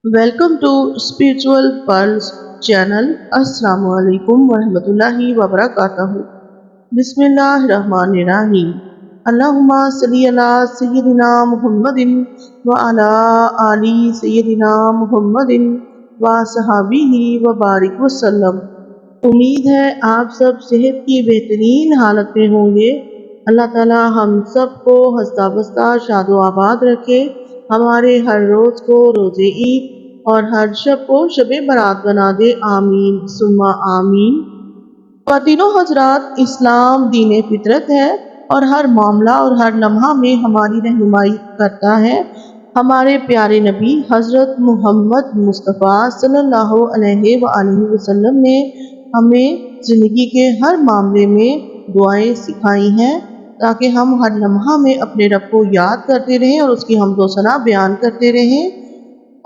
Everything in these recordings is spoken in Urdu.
Welcome to Spiritual Pulse channel. Assalamu alaikum warahmatullahi wabarakatuh. Bismillahirrahmanirrahim. Allahumma salli ala Sayyidina Muhammadin wa ala ali Sayyidina Muhammadin wa sahabihi wa barik wasallam. امید ہے آپ سب صحت کی بہترین حالت میں ہوں گے۔ اللہ تعالی ہم سب کو ہنستا بستا شاد و آباد رکھے، ہمارے ہر روز کو روز عید اور ہر شب کو شب برات بنا دے، آمین ثم آمین۔ خواتین و حضرات، اسلام دین فطرت ہے اور ہر معاملہ اور ہر لمحہ میں ہماری رہنمائی کرتا ہے۔ ہمارے پیارے نبی حضرت محمد مصطفیٰ صلی اللہ علیہ وآلہ وسلم نے ہمیں زندگی کے ہر معاملے میں دعائیں سکھائی ہیں تاکہ ہم ہر لمحہ میں اپنے رب کو یاد کرتے رہیں اور اس کی حمد و ثنا بیان کرتے رہیں،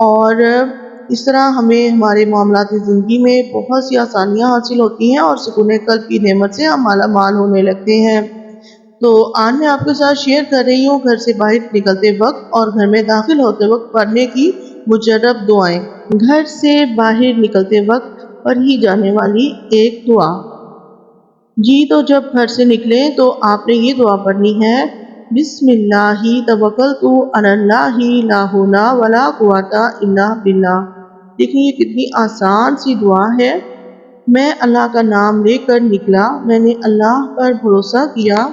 اور اس طرح ہمیں ہمارے معاملات زندگی میں بہت سی آسانیاں حاصل ہوتی ہیں اور سکون قلب کی نعمت سے ہم مالا مال ہونے لگتے ہیں۔ تو آج میں آپ کے ساتھ شیئر کر رہی ہوں گھر سے باہر نکلتے وقت اور گھر میں داخل ہوتے وقت پڑھنے کی مجرب دعائیں۔ گھر سے باہر نکلتے وقت پڑھی جانے والی ایک دعا۔ جی تو جب گھر سے نکلیں تو آپ نے یہ دعا پڑھنی ہے، بسم اللہ توکلت علی اللہ لا حول ولا قوت الا باللہ۔ دیکھیں یہ کتنی آسان سی دعا ہے۔ میں اللہ کا نام لے کر نکلا، میں نے اللہ پر بھروسہ کیا،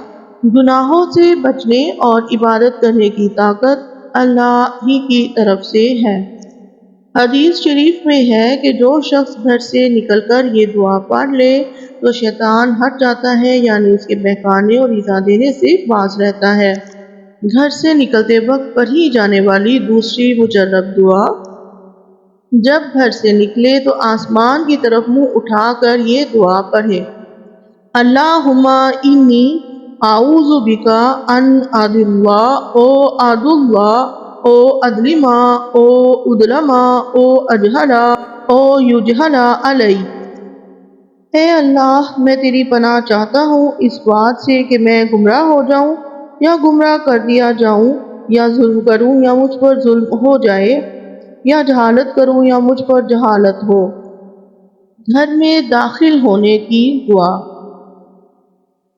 گناہوں سے بچنے اور عبادت کرنے کی طاقت اللہ ہی کی طرف سے ہے۔ حدیث شریف میں ہے کہ جو شخص گھر سے نکل کر یہ دعا پڑھ لے تو شیطان ہٹ جاتا ہے، یعنی اس کے بہکانے اور ایذا دینے سے باز رہتا ہے۔ گھر سے نکلتے وقت پڑھی جانے والی دوسری مجرب دعا۔ جب گھر سے نکلے تو آسمان کی طرف منہ اٹھا کر یہ دعا پڑھے، اللہم انی اعوذ بک ان اضل او اضل او اظلم او اظلم او اجہل او یجہل علی۔ اے اللہ، میں تیری پناہ چاہتا ہوں اس بات سے کہ میں گمراہ ہو جاؤں یا گمراہ کر دیا جاؤں، یا ظلم کروں یا مجھ پر ظلم ہو جائے، یا جہالت کروں یا مجھ پر جہالت ہو۔ گھر میں داخل ہونے کی دعا۔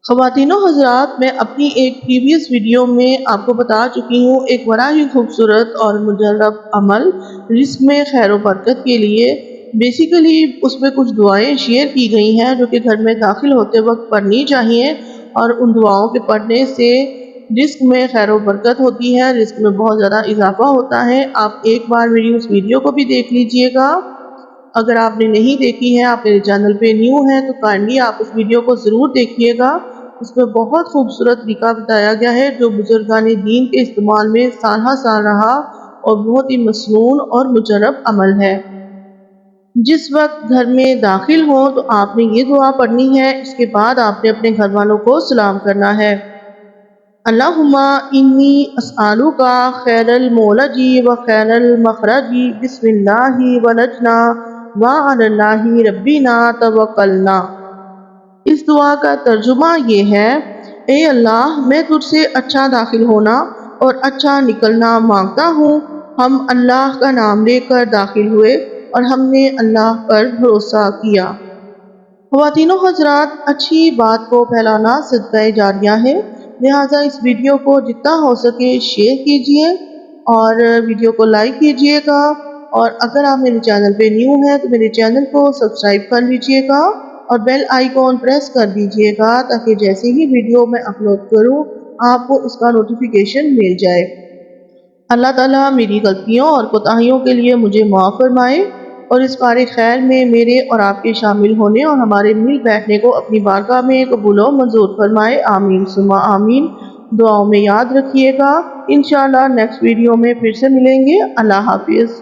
خواتین و حضرات، میں اپنی ایک پریویس ویڈیو میں آپ کو بتا چکی ہوں ایک بڑا ہی خوبصورت اور مجرب عمل رزق میں خیر و برکت کے لیے۔ بیسیکلی اس میں کچھ دعائیں شیئر کی گئی ہیں جو کہ گھر میں داخل ہوتے وقت پڑھنی چاہیے، اور ان دعاؤں کے پڑھنے سے رزق میں خیر و برکت ہوتی ہے، رزق میں بہت زیادہ اضافہ ہوتا ہے۔ آپ ایک بار میری اس ویڈیو کو بھی دیکھ لیجئے گا۔ اگر آپ نے نہیں دیکھی ہے، آپ میرے چینل پہ نیو ہیں، تو کائنڈلی آپ اس ویڈیو کو ضرور دیکھیے گا۔ اس میں بہت خوبصورت طریقہ بتایا گیا ہے جو بزرگان دین کے استعمال میں سالہ سال رہا اور بہت ہی مسنون اور مجرب عمل ہے۔ جس وقت گھر میں داخل ہو تو آپ نے یہ دعا پڑھنی ہے، اس کے بعد آپ نے اپنے گھر والوں کو سلام کرنا ہے۔ اللہم انی اسألک خیر المولج و خیر المخرج، بسم اللہ ولجنا وعلی اللہ ربنا توکلنا۔ اس دعا کا ترجمہ یہ ہے، اے اللہ، میں تجھ سے اچھا داخل ہونا اور اچھا نکلنا مانگتا ہوں۔ ہم اللہ کا نام لے کر داخل ہوئے اور ہم نے اللہ پر بھروسہ کیا۔ خواتین و حضرات، اچھی بات کو پھیلانا صدقہ جاریہ ہے، لہٰذا اس ویڈیو کو جتنا ہو سکے شیئر کیجئے اور ویڈیو کو لائک کیجئے گا، اور اگر آپ میرے چینل پہ نیو ہیں تو میرے چینل کو سبسکرائب کر لیجئے گا اور بیل آئیکن پریس کر دیجئے گا تاکہ جیسے ہی ویڈیو میں اپلوڈ کروں آپ کو اس کا نوٹیفیکیشن مل جائے۔ اللہ تعالیٰ میری غلطیوں اور کوتاہیوں کے لیے مجھے معاف فرمائے اور اس کار خیر میں میرے اور آپ کے شامل ہونے اور ہمارے مل بیٹھنے کو اپنی بارگاہ میں قبول و منظور فرمائے، آمین ثم آمین۔ دعاؤں میں یاد رکھیے گا۔ انشاءاللہ نیکسٹ ویڈیو میں پھر سے ملیں گے۔ اللہ حافظ۔